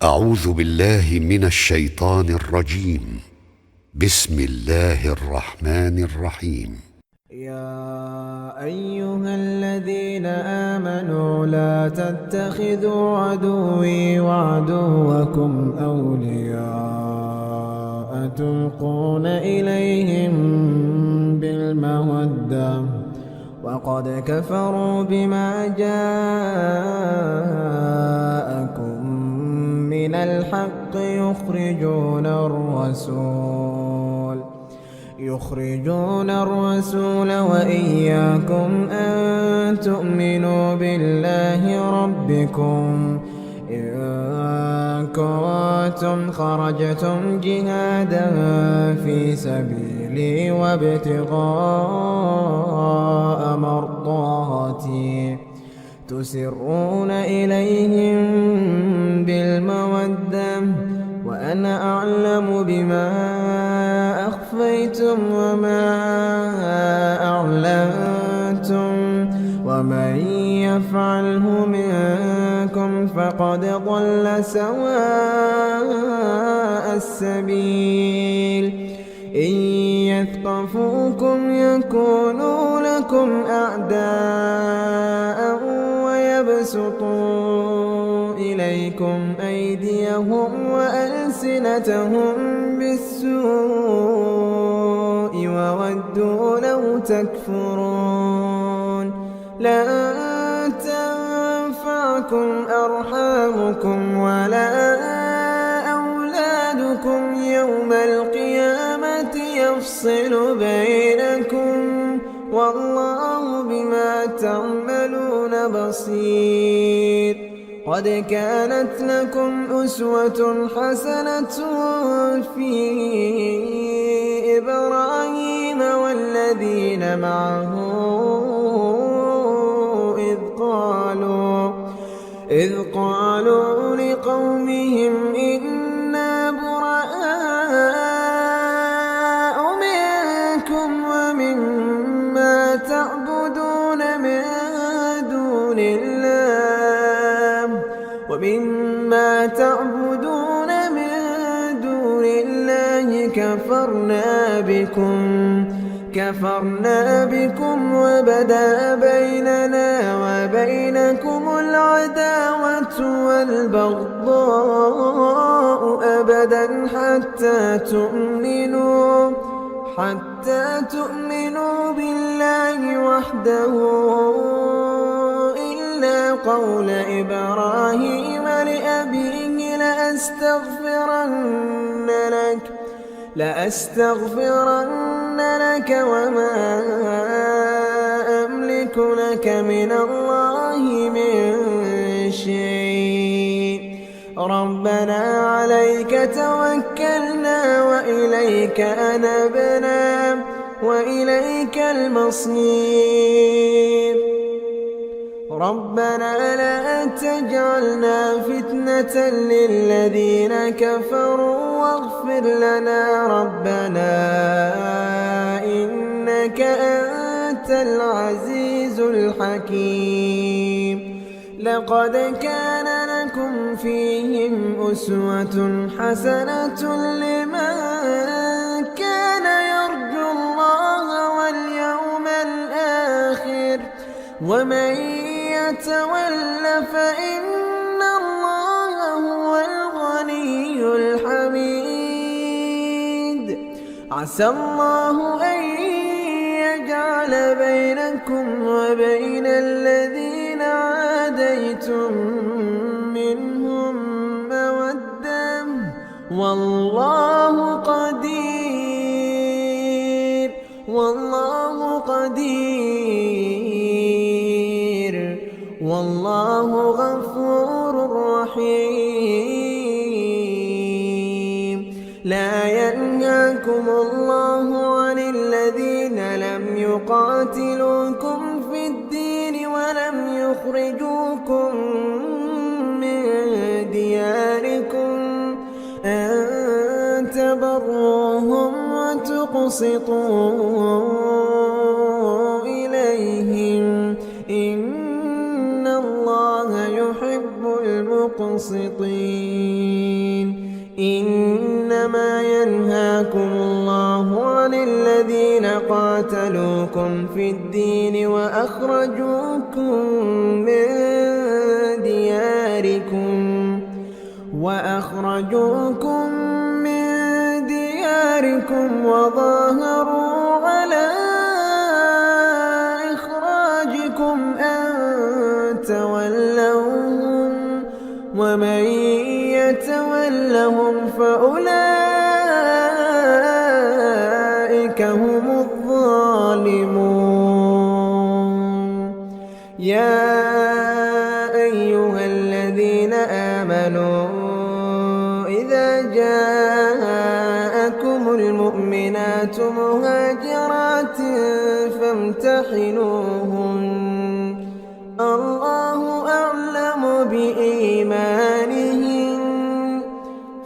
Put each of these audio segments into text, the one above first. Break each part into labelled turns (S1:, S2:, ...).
S1: أعوذ بالله من الشيطان الرجيم. بسم الله الرحمن الرحيم.
S2: يا أيها الذين آمنوا لا تتخذوا عدوي وعدوكم أولياء تلقون إليهم بالمودة وقد كفروا بما جاءكم من الحق يخرجون الرسول وإياكم أن تؤمنوا بالله ربكم إن كنتم خرجتم جهادا في سبيلي وابتغاء مرضاتي تسرون إليهم بالمودة وأنا أعلم بما أخفيتم وما أعلنتم ومن يفعله منكم فقد ضل سواء السبيل إن يثقفوكم يكونوا لكم أعداء ويبسطوا إليكم أيديهم وألسنتهم بالسوء وودوا لو تكفرون لن تنفعكم أرحامكم ولا أولادكم يوم القيامة يفصل بينكم والله بما تعملون بصير. قد كانت لكم أسوة حسنة في إبراهيم والذين معه إذ قالوا لقومهم إنا براء منكم ومما تعبدون من دون الله كفرنا بكم وبدا بيننا وبينكم العداوة والبغضاء أبدا حتى تؤمنوا بالله وحده إلا قول إبراهيم لأبيه لأستغفرن لك وما أملك لك من الله من شيء ربنا عليك توكلنا وإليك أنبنا وإليك المصير ربنا لا تجعلنا فتنة للذين كفروا واغفر لنا ربنا إنك أنت العزيز الحكيم. لقد كان لكم فيهم أسوة حسنة لمن كان يرجو الله واليوم الآخر ومن يتول فإن الله هو الغني الحميد. عسى الله أن يجعل بينكم وبين الذين عاديتم منهم مودة والله قدير والله غفور رحيم. لا ينهاكم الله عن الذين لم يقاتلوكم في الدين ولم يخرجوكم من دياركم أن تبروهم وتقسطوا إليهم إن الله يحب المقسطين. إنما ينهاكم الله عن الذين قاتلوكم في الدين وأخرجوكم من دياركم وظاهروا على إخراجكم أن تولوهم ومن يتولهم فأولئك هم الظالمون. يا أيها الذين آمنوا إذا جاءكم المؤمنات مهاجرات فامتحنوهن، الله أعلم بإيمانهن،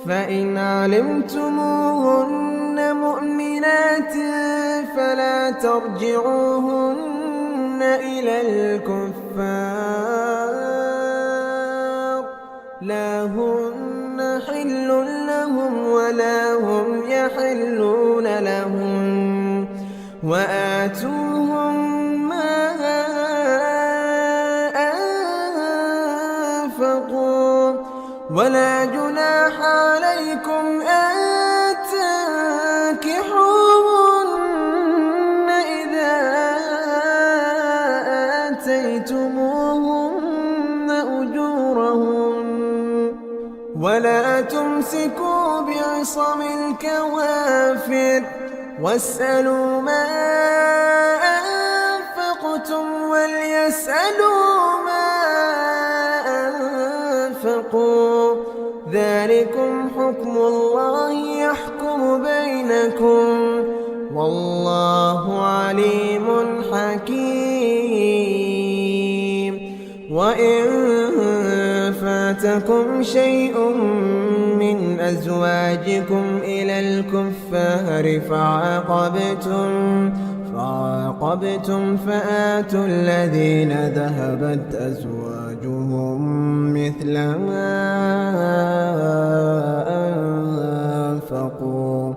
S2: فإن علمتموهن مؤمنات فلا ترجعوهن إلى الكفار، لا هن حل لهم ولا هم يحلون لهم، وآتوهم ما أنفقوا، ولا جناح عليكم أن تنكحوهن إذا آتيتموهن أجورهن، ولا تمسكوا بعصم الكوافر، واسألوا ما أنفقتم وليسألوا ما أنفقوا، ذلكم حكم الله يحكم بينكم، والله عليم حكيم. وإن فاتكم شيء من أزواجكم إلى الكفار فعاقبتم فآتوا الذين ذهبت أزواجهم مثل ما أنفقوا،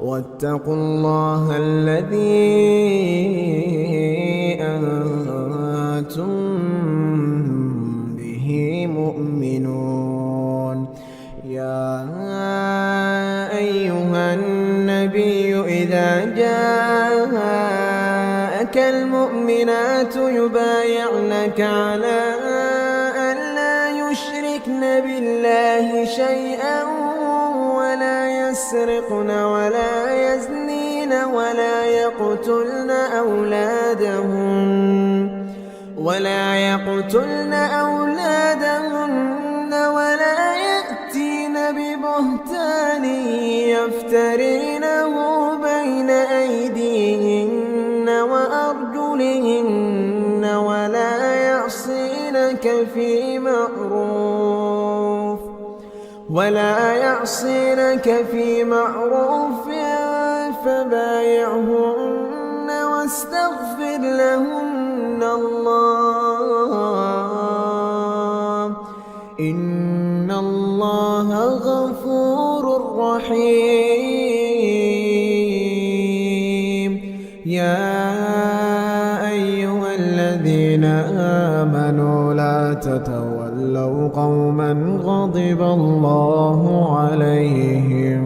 S2: واتقوا الله الذي أنتم به مؤمنون. يا أيها النبي إذا جاءك المؤمنات يبايعنك على أن لا يشركن بالله شيئا ولا يسرقن ولا يزنين ولا يقتلن أولادهن ولا يأتين ببهتان يفترينه بين أيديهن وأرجلهن ولا يعصينك في معروف فبايعهن واستغفر لهن الله، إن الله غفور رحيم. يا أيها الذين آمنوا لا تتولوا قوما غضب الله عليهم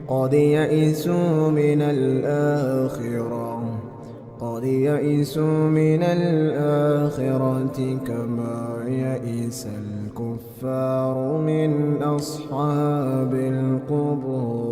S2: قد يئسوا من الآخرة كما يئس الكفار من أصحاب القبور.